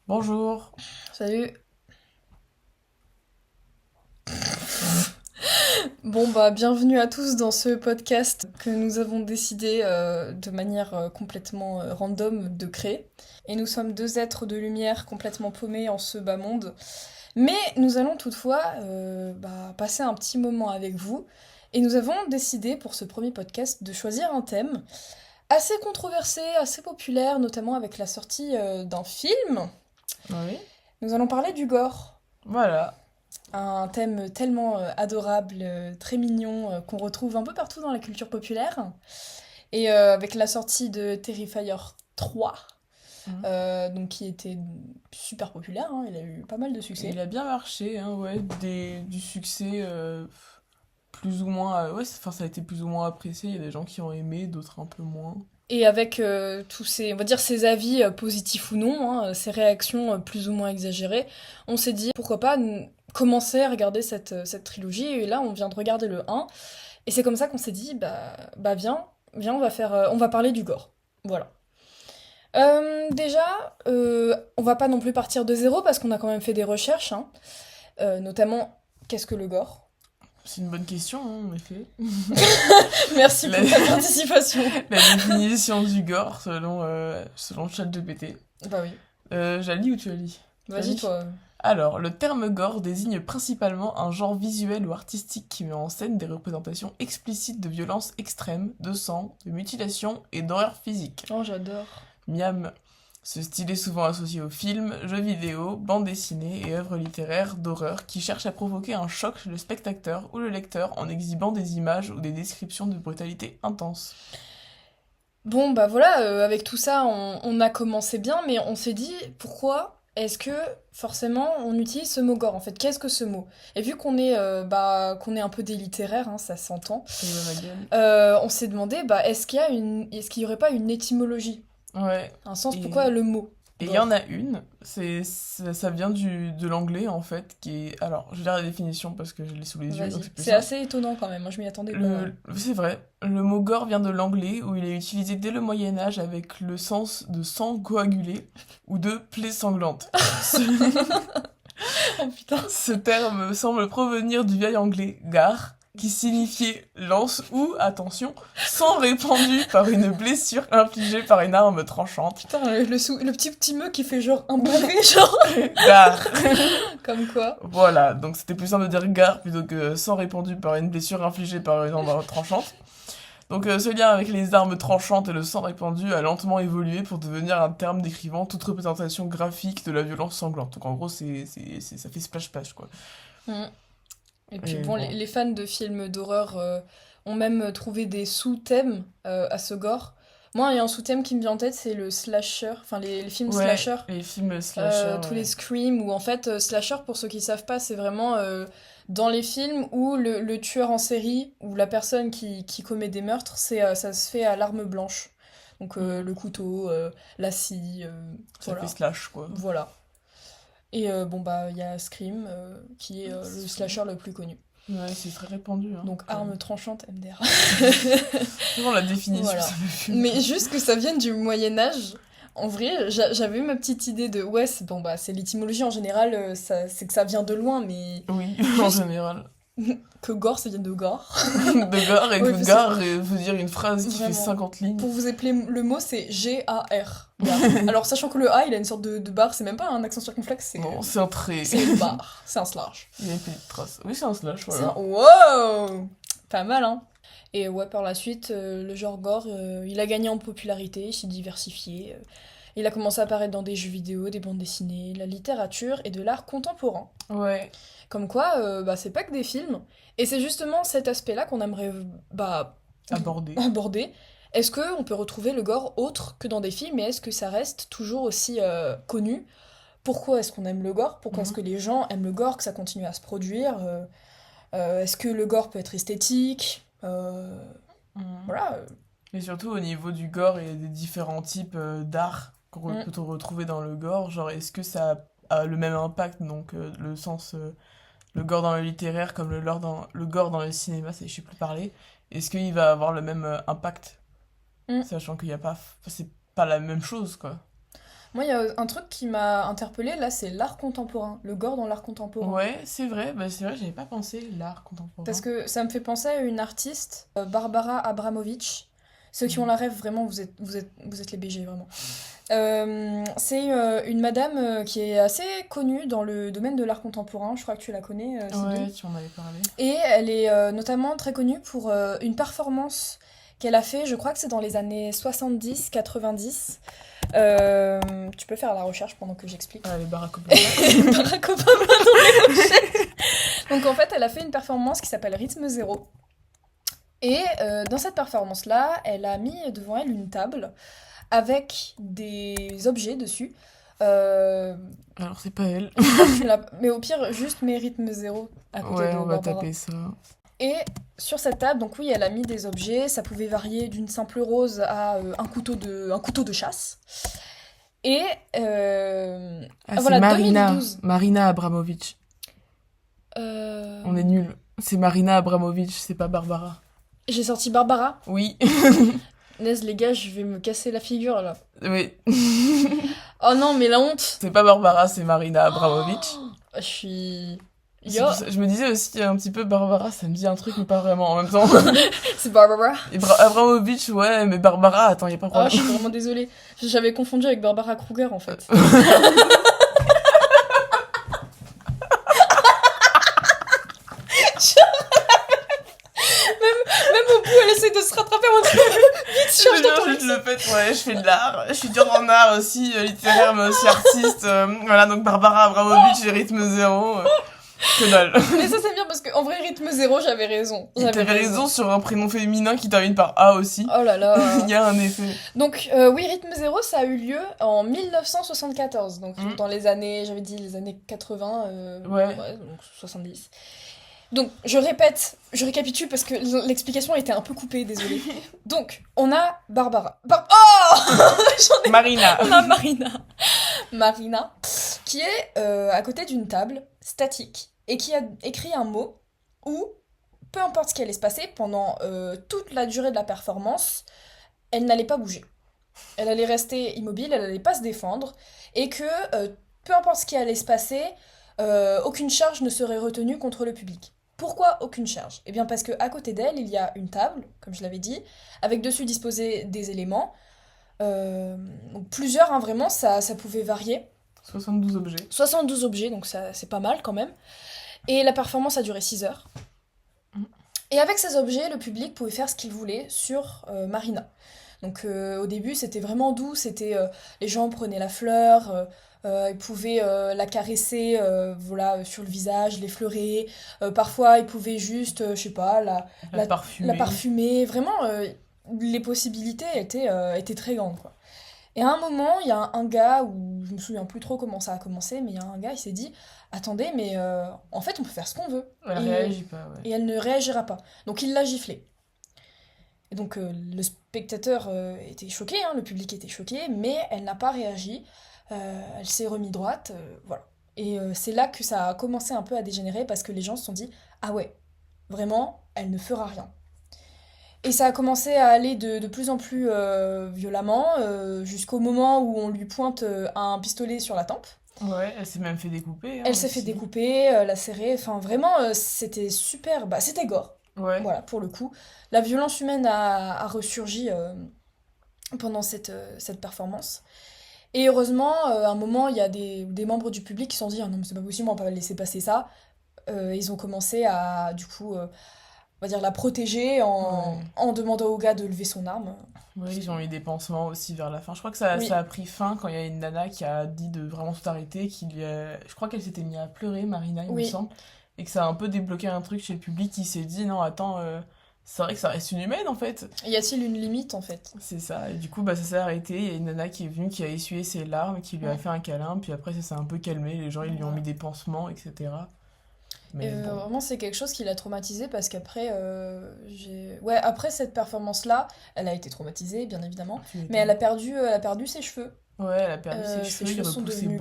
Bonjour. Salut. Bon bienvenue à tous dans ce podcast que nous avons décidé de manière complètement random de créer. Et nous sommes deux êtres de lumière complètement paumés en ce bas monde. Mais nous allons toutefois passer un petit moment avec vous. Et nous avons décidé pour ce premier podcast de choisir un thème assez controversé, assez populaire, notamment avec la sortie d'un film. Oui. Nous allons parler du gore. Voilà. Un thème tellement adorable, très mignon, qu'on retrouve un peu partout dans la culture populaire. Et avec la sortie de Terrifier 3, donc qui était super populaire, hein, il a eu pas mal de succès. Il a bien marché, hein, ouais, du succès plus ou moins. Ça a été plus ou moins apprécié. Il y a des gens qui ont aimé, d'autres un peu moins. Et avec tous ces, on va dire, ces avis positifs ou non, hein, ces réactions plus ou moins exagérées, on s'est dit pourquoi pas commencer à regarder cette trilogie. Et là, on vient de regarder le 1. Et c'est comme ça qu'on s'est dit, viens, on va parler du gore. Voilà. Déjà, on va pas non plus partir de zéro parce qu'on a quand même fait des recherches, hein. Notamment, qu'est-ce que le gore? C'est une bonne question, hein, en effet. Merci pour ta participation. La définition du gore selon ChatGPT. Bah oui. Je la lis ou tu la lis? Vas-y, toi. Alors, le terme gore désigne principalement un genre visuel ou artistique qui met en scène des représentations explicites de violence extrême, de sang, de mutilation et d'horreur physique. Oh, j'adore. Miam. Ce style est souvent associé aux films, jeux vidéo, bandes dessinées et œuvres littéraires d'horreur qui cherchent à provoquer un choc chez le spectateur ou le lecteur en exhibant des images ou des descriptions de brutalité intense. Bon, bah voilà, avec tout ça, on a commencé bien, mais on s'est dit, pourquoi est-ce que forcément on utilise ce mot gore en fait? Qu'est-ce que ce mot? Et vu qu'on est un peu des littéraires, hein, ça s'entend, Et ma gueule. on s'est demandé, est-ce qu'il y aurait pas une étymologie? Ouais. Un sens, Et- pourquoi le mot? Et il y en a une, ça vient de l'anglais en fait, qui est... Alors, je vais lire la définition parce que je l'ai sous les yeux, donc Vas-y. c'est plus C'est simple. assez étonnant quand même, moi je m'y attendais pas. C'est vrai, le mot gore vient de l'anglais où il est utilisé dès le Moyen-Âge avec le sens de sang coagulé ou de plaie sanglante. Oh putain. Ce terme semble provenir du vieil anglais gar, qui signifiait lance ou, attention, sang répandu par une blessure infligée par une arme tranchante. Putain, le petit meux qui fait genre un pavé, genre. Gar. Comme quoi. Voilà, donc c'était plus simple de dire gar plutôt que sang répandu par une blessure infligée par une arme tranchante. Donc ce lien avec les armes tranchantes et le sang répandu a lentement évolué pour devenir un terme décrivant toute représentation graphique de la violence sanglante. Donc en gros, ça fait splash-splash, quoi. Mm. Et puis Et bon, bon. les fans de films d'horreur ont même trouvé des sous-thèmes à ce gore. Moi, il y a un sous-thème qui me vient en tête, c'est le slasher, enfin les films Ouais, slasher. les films slasher, Tous ouais. les screams, où en fait, slasher, pour ceux qui savent pas, c'est vraiment dans les films où le tueur en série, ou la personne qui commet des meurtres, ça se fait à l'arme blanche. Donc le couteau, la scie, Ça voilà. fait slash, quoi. Voilà. Et il y a Scream, qui est le slasher le plus connu. Ouais, c'est très répandu. Hein, Donc arme tranchante, MDR. Vraiment la définition, Voilà. ça me fume. Mais juste que ça vienne du Moyen-Âge, en vrai, j'avais eu ma petite idée de ouais, c'est l'étymologie en général, c'est que ça vient de loin, mais Oui, en général. que gore, ça vient de gore. De gare et Ouais, que parce gare veut dire une phrase qui fait Vraiment. 50 lignes. Pour vous appeler le mot, c'est G-A-R. Gare. Alors, sachant que le A, il a une sorte de barre, c'est même pas un accent circonflexe, Non, c'est un trait. c'est une barre, c'est un slash. Il y a une petite trace. Oui, c'est un slash, C'est voilà. Wow! Pas mal, hein? Et ouais, par la suite, le genre gore, il a gagné en popularité, il s'est diversifié. Il a commencé à apparaître dans des jeux vidéo, des bandes dessinées, la littérature et de l'art contemporain. Ouais. Comme quoi, c'est pas que des films. Et c'est justement cet aspect-là qu'on aimerait Abordé. aborder. Est-ce qu'on peut retrouver le gore autre que dans des films, et est-ce que ça reste toujours aussi connu? Pourquoi est-ce qu'on aime le gore? Pourquoi est-ce que les gens aiment le gore, que ça continue à se produire? Est-ce que le gore peut être esthétique? Voilà. Et surtout au niveau du gore et des différents types d'art qu'on peut retrouver dans le gore, genre est-ce que ça a le même impact, donc le sens le gore dans le littéraire comme le gore dans le cinéma, je sais plus parler, est-ce qu'il va avoir le même impact? Sachant qu'il y a pas... C'est pas la même chose, quoi. Moi, il y a un truc qui m'a interpellée, là, c'est l'art contemporain. Le gore dans l'art contemporain. Ouais, c'est vrai, j'avais pas pensé l'art contemporain. Parce que ça me fait penser à une artiste, Barbara Abramovic. Ceux qui ont la rêve, vraiment, vous êtes les BG, vraiment. C'est une madame qui est assez connue dans le domaine de l'art contemporain. Je crois que tu la connais, Sybille. Ouais, tu en avais parlé. Et elle est notamment très connue pour une performance qu'elle a fait, je crois que c'est dans les années 70-90. Tu peux faire la recherche pendant que j'explique. Ah, les Barack Obama. Barack Obama dans les recherches. Donc en fait, elle a fait une performance qui s'appelle Rythme Zéro. Et dans cette performance-là, elle a mis devant elle une table avec des objets dessus. Alors c'est pas elle. Mais au pire, juste mets Rythme Zéro à côté de on va Barbara. taper ça. Et sur cette table, donc oui, elle a mis des objets. Ça pouvait varier d'une simple rose à un couteau de chasse. Et voilà, c'est Marina. 2012. Marina Abramovic. On est nuls. C'est Marina Abramovic, c'est pas Barbara. J'ai sorti Barbara. Oui. Naise, les gars, je vais me casser la figure là. Oui. Oh non, mais la honte. C'est pas Barbara, c'est Marina Abramovic. Je suis... Je me disais aussi un petit peu Barbara, ça me dit un truc mais pas vraiment en même temps. C'est Barbara. Et Abramovic, ouais, mais Barbara, attends, y a pas de problème. Oh, je suis vraiment désolée. J'avais confondu avec Barbara Kruger en fait. Même au bout, elle essaie de se rattraper en vite, change de je le fais, ouais, je fais de l'art. Je suis dure en art aussi, littéraire, mais aussi artiste. Voilà, donc Barbara Abramovic et Rythme Zéro. Que dalle. Mais ça c'est bien parce qu'en vrai Rythme Zéro j'avais raison. T'avais raison sur un prénom féminin qui termine par A aussi. Oh là là. Il y a un effet. Donc oui, Rythme Zéro ça a eu lieu en 1974. Donc dans les années, j'avais dit les années 80, ouais, donc 70. Donc je récapitule parce que l'explication était un peu coupée, désolée. Donc on a Barbara. Marina. On a Marina qui est à côté d'une table statique et qui a écrit un mot où, peu importe ce qui allait se passer, pendant toute la durée de la performance, elle n'allait pas bouger. Elle allait rester immobile, elle n'allait pas se défendre, et que peu importe ce qui allait se passer, aucune charge ne serait retenue contre le public. Pourquoi aucune charge ? Eh bien parce qu'à côté d'elle, il y a une table, comme je l'avais dit, avec dessus disposés des éléments. Donc plusieurs, hein, vraiment, ça pouvait varier. 72 objets. 72 objets, donc c'est pas mal quand même. Et la performance a duré 6 heures. Et avec ces objets, le public pouvait faire ce qu'il voulait sur Marina. Donc au début, c'était vraiment doux, les gens prenaient la fleur, ils pouvaient la caresser voilà, sur le visage, l'effleurer. Parfois, ils pouvaient juste, je sais pas, la parfumer. Vraiment, les possibilités étaient très grandes, quoi. Et à un moment, il y a un gars, où je me souviens plus trop comment ça a commencé, mais il y a un gars, il s'est dit « Attendez, mais en fait, on peut faire ce qu'on veut. » Elle réagit pas, ouais. Et elle ne réagira pas. Donc il l'a giflé. Et donc le spectateur était choqué, hein, le public était choqué, mais elle n'a pas réagi. Elle s'est remise droite, voilà. Et c'est là que ça a commencé un peu à dégénérer, parce que les gens se sont dit « Ah ouais, vraiment, elle ne fera rien. » Et ça a commencé à aller de plus en plus violemment, jusqu'au moment où on lui pointe un pistolet sur la tempe. Ouais, elle s'est même fait découper. Elle s'est fait découper, lacérer, enfin vraiment, c'était super, c'était gore. Ouais. Voilà, pour le coup. La violence humaine a ressurgi pendant cette performance. Et heureusement, à un moment, il y a des membres du public qui se sont dit « Ah non, mais c'est pas possible, on va pas laisser passer ça ». Ils ont commencé à, du coup... on va dire la protéger en demandant au gars de lever son arme. Oui, ils ont eu des pansements aussi vers la fin. Je crois que ça a pris fin quand il y a une nana qui a dit de vraiment tout arrêter. Je crois qu'elle s'était mise à pleurer, Marina, il me semble. Et que ça a un peu débloqué un truc chez le public qui s'est dit non, attends, c'est vrai que ça reste une humaine en fait. Y a-t-il une limite en fait ? C'est ça. Et du coup, ça s'est arrêté. Il y a une nana qui est venue, qui a essuyé ses larmes, qui lui a fait un câlin. Puis après, ça s'est un peu calmé. Les gens, ils lui ont mis des pansements, etc. Mais bon. Vraiment, c'est quelque chose qui l'a traumatisée parce qu'après, après cette performance-là, elle a été traumatisée, bien évidemment, mais elle a perdu ses cheveux. Ouais, elle a perdu ses cheveux, ils sont devenus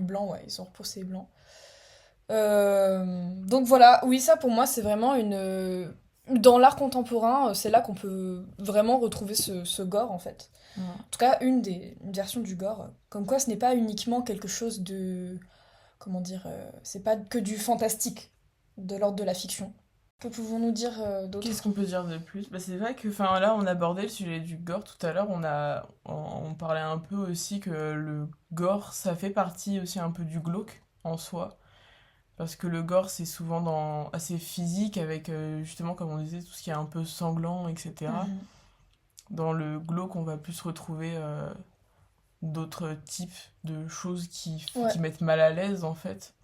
blancs, ouais, ils sont repoussés blancs. Donc voilà, oui, ça pour moi c'est vraiment une... Dans l'art contemporain, c'est là qu'on peut vraiment retrouver ce gore en fait. Ouais. En tout cas, une version du gore. Comme quoi ce n'est pas uniquement quelque chose de... Comment dire, c'est pas que du fantastique de l'ordre de la fiction. Que pouvons-nous dire d'autre? Qu'est-ce qu'on peut dire de plus? Bah, c'est vrai que enfin, là, on abordait le sujet du gore tout à l'heure. On parlait un peu aussi que le gore, ça fait partie aussi un peu du glauque en soi. Parce que le gore, c'est souvent assez physique, avec justement, comme on disait, tout ce qui est un peu sanglant, etc. Mhm. Dans le glauque, on va plus retrouver d'autres types de choses Ouais, qui mettent mal à l'aise, en fait.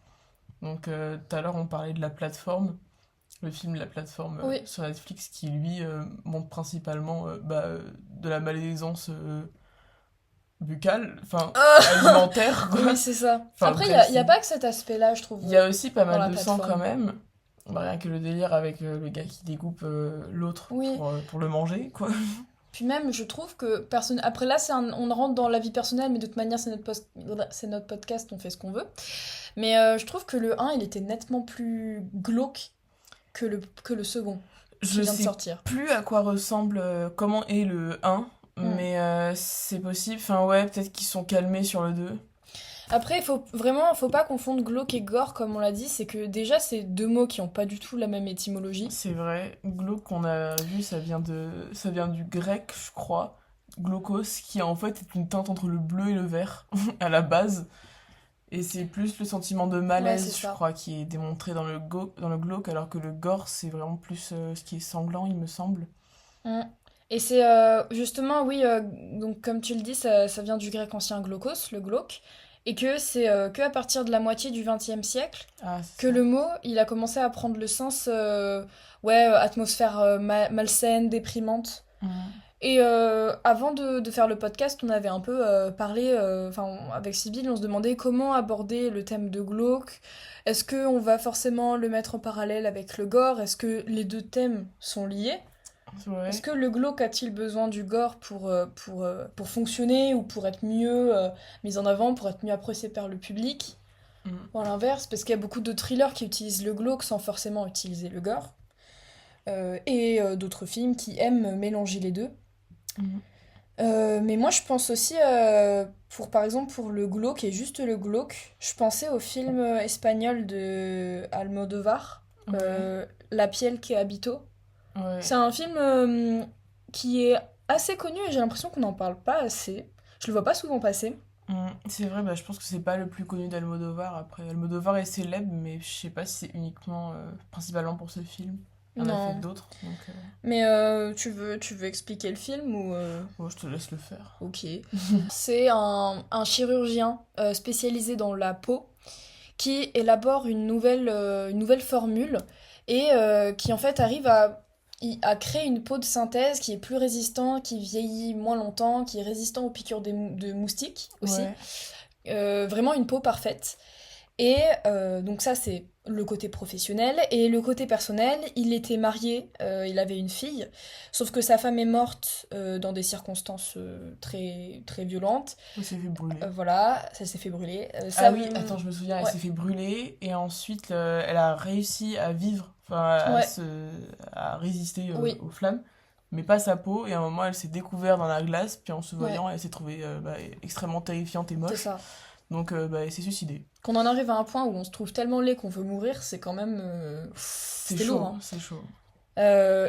Donc, tout à l'heure, on parlait de La Plateforme, le film La Plateforme oui. sur Netflix, qui, lui, montre principalement de la malaisance buccale, enfin, alimentaire, quoi. Oui, c'est ça. Enfin, Après, bref, y a pas que cet aspect-là, je trouve, il y a aussi pas dans mal la de sang quand plateforme. même. Bah, rien que le délire avec le gars qui découpe l'autre Oui. pour le manger, quoi. Puis même, je trouve que personne. Après là, on rentre dans la vie personnelle, mais de toute manière, c'est notre podcast, on fait ce qu'on veut. Mais je trouve que le un il était nettement plus glauque que le second, qui Je vient de sais sortir. plus à quoi ressemble, comment est le un, Hmm. mais c'est possible. Enfin, ouais, peut-être qu'ils sont calmés sur le 2. Après, faut pas confondre glauque et gore, comme on l'a dit. C'est que déjà, c'est deux mots qui ont pas du tout la même étymologie. C'est vrai. Glauque, qu'on a vu, ça vient du grec, je crois. Glaucos, qui en fait est une teinte entre le bleu et le vert, à la base. Et c'est plus le sentiment de Ouais, c'est malaise, je ça. crois, qui est démontré dans le glauque, alors que le gore, c'est vraiment plus ce qui est sanglant, il me semble. Hmm. Et c'est justement, oui, donc comme tu le dis, ça vient du grec ancien glaucos, le glauque, et que c'est que à partir de la moitié du XXe siècle Ah, que c'est ça. le mot, il a commencé à prendre le sens, ouais, atmosphère malsaine, déprimante. Mm. Et avant de faire le podcast, on avait un peu parlé, enfin, avec Sybille, on se demandait comment aborder le thème de glauque. Est-ce qu'on va forcément le mettre en parallèle avec le gore? Est-ce que les deux thèmes sont liés? C'est Est-ce vrai. que le glauque a-t-il besoin du gore pour fonctionner ou pour être mieux mis en avant, pour être mieux apprécié par le public? Mm. Ou à l'inverse, parce qu'il y a beaucoup de thrillers qui utilisent le glauque sans forcément utiliser le gore. Et d'autres films qui aiment mélanger les deux. Mm. Mais moi, je pense aussi, par exemple, pour le glauque, et juste le glauque, je pensais au film espagnol de Almodovar, Ouais, La piel que habito. ouais. C'est un film qui est assez connu et j'ai l'impression qu'on n'en parle pas assez. Je le vois pas souvent passer. C'est vrai, bah, je pense que c'est pas le plus connu d'Almodovar. Après, Almodovar est célèbre, mais je sais pas si c'est uniquement, principalement pour ce film. Il en a fait Non. d'autres, donc Mais tu veux expliquer le film ou... bon, je te laisse le faire. Ok. C'est un chirurgien spécialisé dans la peau qui élabore une nouvelle formule et qui en fait arrive à créer une peau de synthèse qui est plus résistante, qui vieillit moins longtemps, qui est résistant aux piqûres de moustiques aussi. Ouais, Vraiment une peau parfaite. Et donc ça, c'est le côté professionnel. Et le côté personnel, il était marié, il avait une fille, sauf que sa femme est morte dans des circonstances très, très violentes. il s'est fait brûler. Voilà, ça s'est fait brûler. Ah oui, attends, je me souviens, elle Ouais, s'est fait brûler, et ensuite, elle a réussi à vivre, enfin, ouais, à résister oui, aux flammes, mais pas sa peau, et à un moment, elle s'est découverte dans la glace, puis en se ouais, voyant, elle s'est trouvée extrêmement terrifiante et c'est moche, ça. donc bah, elle s'est suicidée. Qu'on en arrive à un point où on se trouve tellement laid qu'on veut mourir, c'est quand même... C'est C'était lourd, chaud, hein. c'est chaud.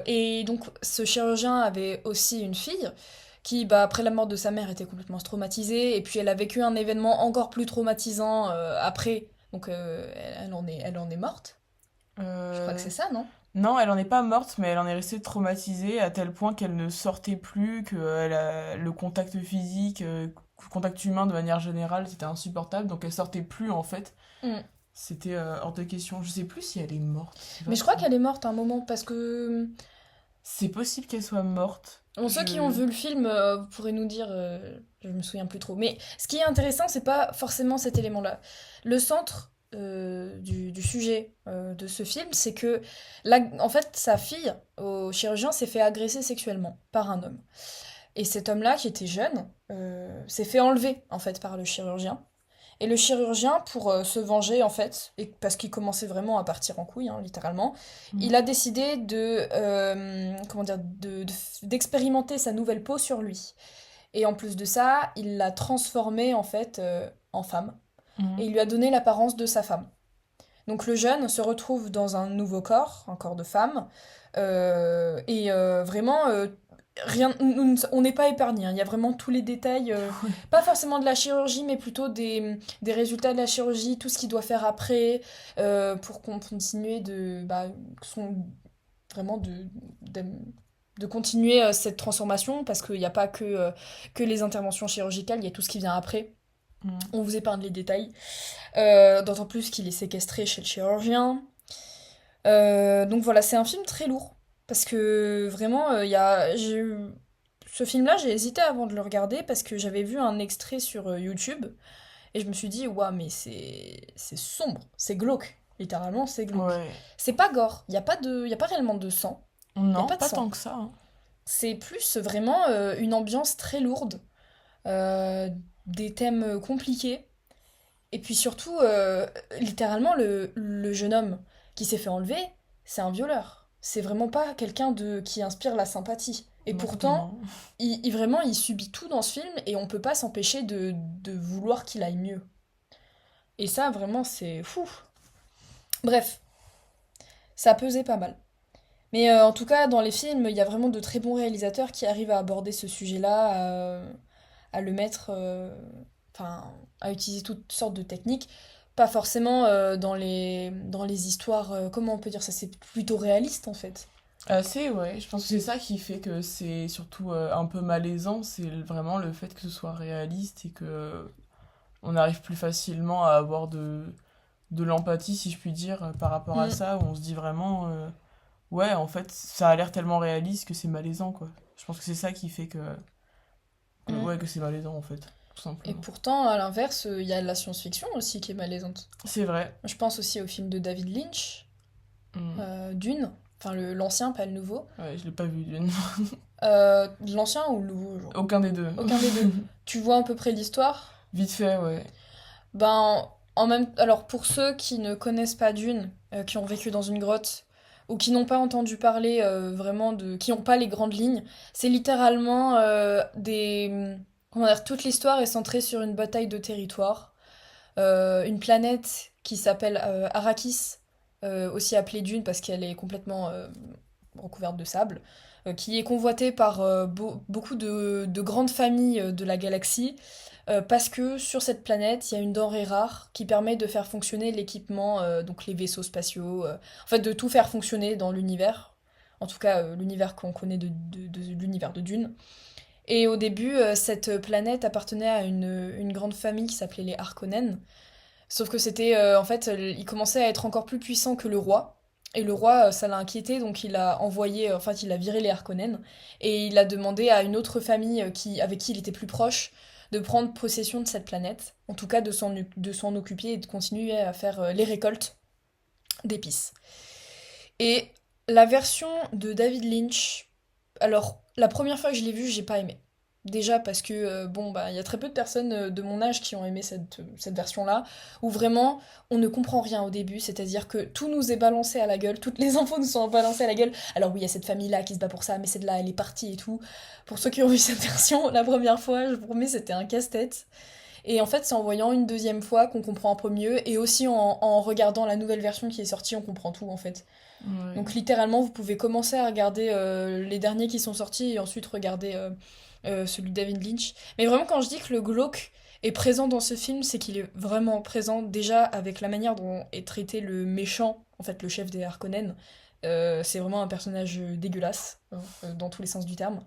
Et donc, ce chirurgien avait aussi une fille qui, bah, après la mort de sa mère, était complètement traumatisée. Et puis, elle a vécu un événement encore plus traumatisant après. Donc, elle en est morte. Je crois que Euh, c'est ça, non? Non, elle en est pas morte, mais elle en est restée traumatisée à tel point qu'elle ne sortait plus, que le contact physique, le contact humain de manière générale, c'était insupportable, donc elle sortait plus en fait. Mm. C'était hors de question. Je sais plus si elle est morte. C'est Mais vrai je crois que qu'elle est morte à un moment parce que... c'est possible qu'elle soit morte. Bon, ceux qui ont Je vu le film pourraient nous dire, je me souviens plus trop. Mais ce qui est intéressant, c'est pas forcément cet élément-là. Le centre du sujet de ce film, c'est que, en fait, sa fille, au chirurgien, s'est fait agresser sexuellement par un homme. Et cet homme-là, qui était jeune, s'est fait enlever, en fait, par le chirurgien. Et le chirurgien, pour se venger en fait, et parce qu'il commençait vraiment à partir en couille, hein, littéralement, il a décidé comment dire, d'expérimenter sa nouvelle peau sur lui. Et en plus de ça, il l'a transformé en fait en femme. Et Mhm. il lui a donné l'apparence de sa femme. Donc le jeune se retrouve dans un nouveau corps, un corps de femme, vraiment, rien, on n'est pas épargné, hein. Il y a vraiment tous les détails, pas forcément de la chirurgie, mais plutôt des résultats de la chirurgie, tout ce qu'il doit faire après, pour continuer vraiment de, de continuer cette transformation, parce qu'il n'y a pas que les interventions chirurgicales, il y a tout ce qui vient après. Mhm. On vous épargne les détails. D'autant plus qu'il est séquestré chez le chirurgien. Donc voilà, c'est un film très lourd. Parce que vraiment, ce film-là, j'ai hésité avant de le regarder parce que j'avais vu un extrait sur YouTube et je me suis dit, waouh, mais c'est sombre, c'est glauque. Littéralement, c'est glauque. Ouais. C'est pas gore, y a pas réellement de sang. Il y a Non, pas de pas tant sang. que ça, hein. C'est plus vraiment une ambiance très lourde, euh, des thèmes compliqués. Et puis surtout, littéralement, le jeune homme qui s'est fait enlever, c'est un violeur. C'est vraiment pas quelqu'un qui inspire la sympathie. Et Non, pourtant, complètement. vraiment, il subit tout dans ce film et on peut pas s'empêcher de vouloir qu'il aille mieux. Et ça, vraiment, c'est fou. Bref, ça pesait pas mal. Mais en tout cas, dans les films, il y a vraiment de très bons réalisateurs qui arrivent à aborder ce sujet-là, à le mettre, enfin, à utiliser toutes sortes de techniques. Pas forcément dans les histoires, comment on peut dire ça, c'est plutôt réaliste en fait. Assez, ouais. Je pense que c'est ça qui fait que c'est surtout un peu malaisant, c'est vraiment le fait que ce soit réaliste et que on arrive plus facilement à avoir de l'empathie, si je puis dire, par rapport à Mm. ça, où on se dit vraiment, ouais, en fait, ça a l'air tellement réaliste que c'est malaisant, quoi. Je pense que c'est ça qui fait Mm. ouais, que c'est malaisant, en fait, tout Et simplement. pourtant, à l'inverse, il y a la science-fiction aussi qui est malaisante. C'est vrai. Je pense aussi au film de David Lynch, Mm. Dune, enfin l'ancien, pas le nouveau. Ouais, je l'ai pas vu, L'ancien ou le nouveau, genre. aucun des deux. Aucun des deux. Tu vois à peu près l'histoire? Vite fait, ouais. Ben, alors pour ceux qui ne connaissent pas Dune, qui ont vécu dans une grotte, ou qui n'ont pas entendu parler vraiment qui n'ont pas les grandes lignes, c'est littéralement comment dire, toute l'histoire est centrée sur une bataille de territoire. Une planète qui s'appelle Arrakis, aussi appelée Dune parce qu'elle est complètement recouverte de sable, qui est convoitée par beaucoup de grandes familles de la galaxie, parce que sur cette planète, il y a une denrée rare qui permet de faire fonctionner l'équipement, donc les vaisseaux spatiaux, en fait de tout faire fonctionner dans l'univers, en tout cas l'univers qu'on connaît de l'univers de Dune. Et au début, cette planète appartenait à une grande famille qui s'appelait les Harkonnen. Sauf que c'était, en fait, il commençait à être encore plus puissant que le roi. Et le roi, ça l'a inquiété, donc il a envoyé, enfin, il a viré les Harkonnen. Et il a demandé à une autre famille avec qui il était plus proche de prendre possession de cette planète. En tout cas, de s'en occuper et de continuer à faire les récoltes d'épices. Et la version de David Lynch, alors, la première fois que je l'ai vue, j'ai pas aimé. Déjà parce que, bon, bah, il y a très peu de personnes de mon âge qui ont aimé cette version-là, où vraiment, on ne comprend rien au début, c'est-à-dire que tout nous est balancé à la gueule, toutes les infos nous sont balancées à la gueule. Alors oui, il y a cette famille-là qui se bat pour ça, mais celle-là, elle est partie et tout. Pour ceux qui ont vu cette version, la première fois, je vous promets, c'était un casse-tête. Et en fait, c'est en voyant une deuxième fois qu'on comprend un peu mieux, et aussi en regardant la nouvelle version qui est sortie, on comprend tout, en fait. Ouais. Donc littéralement, vous pouvez commencer à regarder les derniers qui sont sortis et ensuite regarder celui de David Lynch. Mais vraiment, quand je dis que le glauque est présent dans ce film, c'est qu'il est vraiment présent déjà avec la manière dont est traité le méchant, en fait le chef des Harkonnen. C'est vraiment un personnage dégueulasse, hein, dans tous les sens du terme.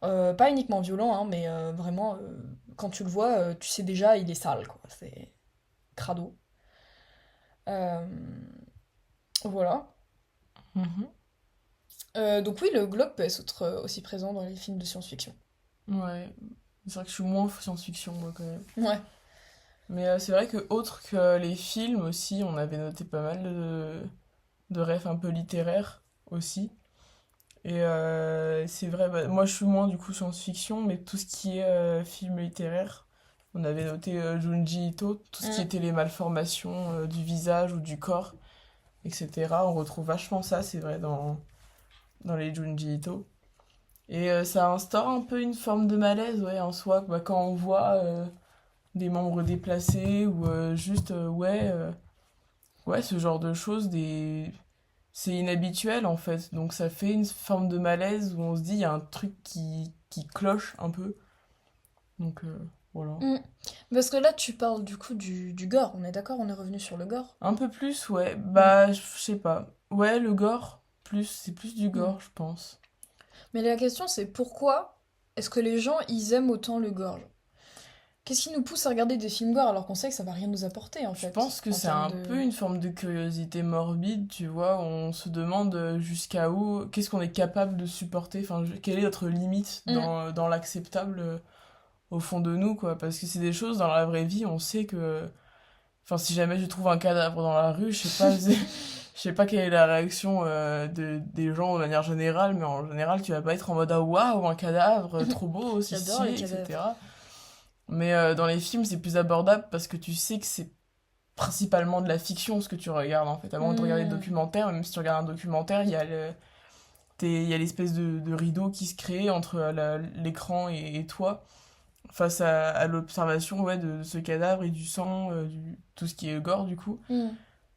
Pas uniquement violent, hein, mais vraiment, quand tu le vois, tu sais déjà, il est sale, quoi. C'est crado. Euh, voilà. Mhm. Donc oui, le glauque peut être aussi présent dans les films de science-fiction. Ouais. C'est vrai que je suis moins science-fiction, moi, quand même. Ouais. Mais c'est vrai que, autre que les films aussi, on avait noté pas mal de refs un peu littéraires aussi. Et c'est vrai, bah, moi je suis moins du coup science-fiction, mais tout ce qui est film littéraire, On avait noté Junji Ito, tout ce qui était les malformations du visage ou du corps, etc. On retrouve vachement ça, c'est vrai, dans les Junji Ito. Et ça instaure un peu une forme de malaise, ouais, en soi, bah, quand on voit des membres déplacés ou juste, ouais, ce genre de choses, c'est inhabituel en fait. Donc ça fait une forme de malaise où on se dit, il y a un truc qui cloche un peu. Donc voilà. Mm. Parce que là, tu parles du coup du gore, on est d'accord? On est revenu sur le gore. Un peu plus, ouais. Bah, je sais pas. Ouais, le gore, c'est plus du gore, je pense. Mais la question, c'est pourquoi est-ce que les gens, ils aiment autant le gore? Qu'est-ce qui nous pousse à regarder des films gore alors qu'on sait que ça va rien nous apporter, en Je fait, pense que en c'est termes un de... peu une forme de curiosité morbide, tu vois. On se demande jusqu'à où, qu'est-ce qu'on est capable de supporter, enfin, quelle est notre limite dans l'acceptable au fond de nous, quoi. Parce que c'est des choses, dans la vraie vie, on sait que... Enfin, si jamais je trouve un cadavre dans la rue, je sais pas, je sais pas quelle est la réaction des gens de manière générale, mais en général, tu vas pas être en mode ah waouh, un cadavre, trop beau, si J'adore les stylé, cadavres. etc. Mais dans les films, c'est plus abordable parce que tu sais que c'est principalement de la fiction ce que tu regardes en fait. Avant de regarder des documentaires, même si tu regardes un documentaire, il y a l'espèce de rideau qui se crée entre l'écran et toi face à l'observation ouais, de ce cadavre et du sang, tout ce qui est gore du coup. Mm.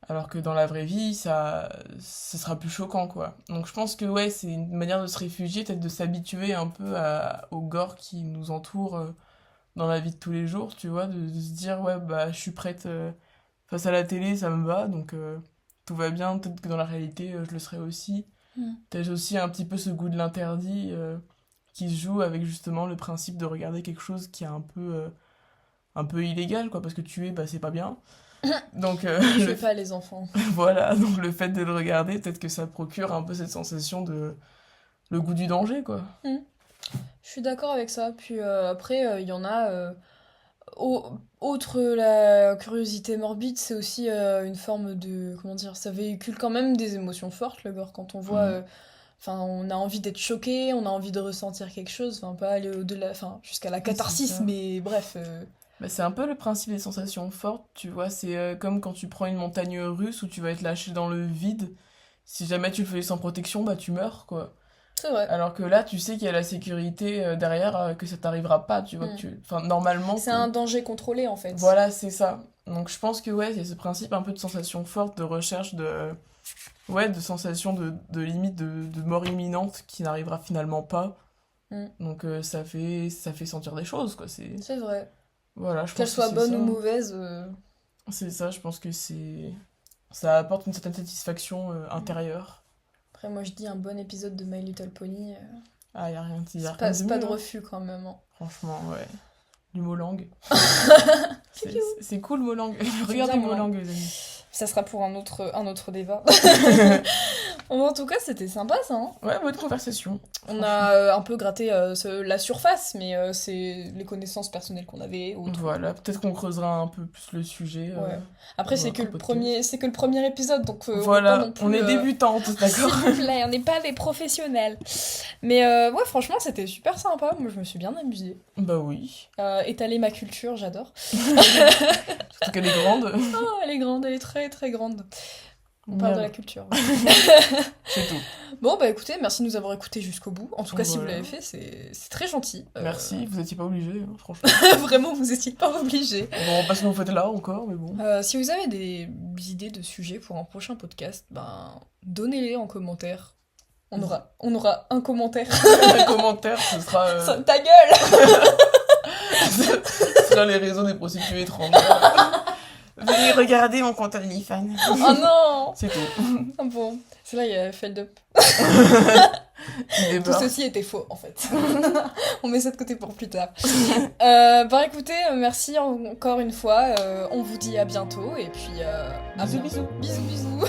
Alors que dans la vraie vie, ça sera plus choquant quoi. Donc je pense que ouais, c'est une manière de se réfugier, peut-être de s'habituer un peu au gore qui nous entoure dans la vie de tous les jours, tu vois, de se dire ouais, bah je suis prête face à la télé, ça me va, donc tout va bien, peut-être que dans la réalité, je le serai aussi. Mm. T'as aussi un petit peu ce goût de l'interdit qui se joue avec justement le principe de regarder quelque chose qui est un peu illégal, quoi, parce que tuer, bah c'est pas bien. Donc Je fais pas les enfants. voilà, donc le fait de le regarder, peut-être que ça procure un peu cette sensation de le goût du danger, quoi. Mm. Je suis d'accord avec ça. Puis après, il y en a... Autre la curiosité morbide, c'est aussi une forme de... Comment dire? Ça véhicule quand même des émotions fortes, le gore. Quand on voit... Enfin, on a envie d'être choqué, on a envie de ressentir quelque chose. Enfin, pas aller au-delà... Enfin, jusqu'à la c'est catharsis, ça. mais bref... Bah, c'est un peu le principe des sensations fortes, tu vois. C'est comme quand tu prends une montagne russe où tu vas être lâché dans le vide. Si jamais tu le fais sans protection, bah tu meurs, quoi. C'est vrai. Alors que là, tu sais qu'il y a la sécurité derrière, que ça t'arrivera pas, tu vois. Enfin, normalement. C'est un danger contrôlé, en fait. Voilà, c'est ça. Donc je pense que ouais, c'est ce principe un peu de sensation forte, de recherche de... Ouais, de sensation de limite de mort imminente qui n'arrivera finalement pas. Donc ça fait sentir des choses, quoi. C'est vrai. Voilà, je Qu'elle pense que soit c'est bonne ça. ou mauvaise... C'est ça, je pense que ça apporte une certaine satisfaction intérieure. Après, moi, je dis un bon épisode de My Little Pony. Ah, y a rien, y a C'est rien de pas mieux, de hein. refus, quand même. Hein. Franchement, ouais. Du Molang. C'est cool, Molang. Regardez bien, Molang, Molang. les amis. Ça sera pour un autre débat. Bon, en tout cas, c'était sympa, ça. Hein. Ouais, bonne conversation. On a un peu gratté la surface, mais c'est les connaissances personnelles qu'on avait. Autres. Voilà, peut-être qu'on creusera un peu plus le sujet. Ouais. Après, dans c'est que, notre le premier épisode, donc voilà, on va pas non plus, on est débutantes, d'accord. s'il vous plaît, on n'est pas des professionnels. Mais ouais, franchement, c'était super sympa. Moi, je me suis bien amusée. Bah oui. Étaler ma culture, j'adore. Surtout qu'elle est grande. Oh, elle est grande, elle est très très grande. On parle de la culture. C'est tout. Bon, bah écoutez, merci de nous avoir écoutés jusqu'au bout. En tout cas, si vous Voilà. l'avez fait, c'est très gentil. Merci, vous étiez pas obligés, hein, franchement. Vraiment, vous étiez pas obligés. Bon, parce que vous faites là encore, mais bon. Si vous avez des idées de sujets pour un prochain podcast, ben donnez-les en commentaire. On aura un commentaire. Un commentaire, ce sera, Ta gueule. ce sera les réseaux des prostituées étrangères. Venez regarder mon compte OnlyFans. Oh non. C'est tout. Ah bon, c'est là il y a Feld Up. Il Tout débarque. ceci était faux en fait. On met ça de côté pour plus tard. Bah écoutez, merci encore une fois. On vous dit à bientôt et puis à Bisous, bientôt. bisous. Bisous bisous.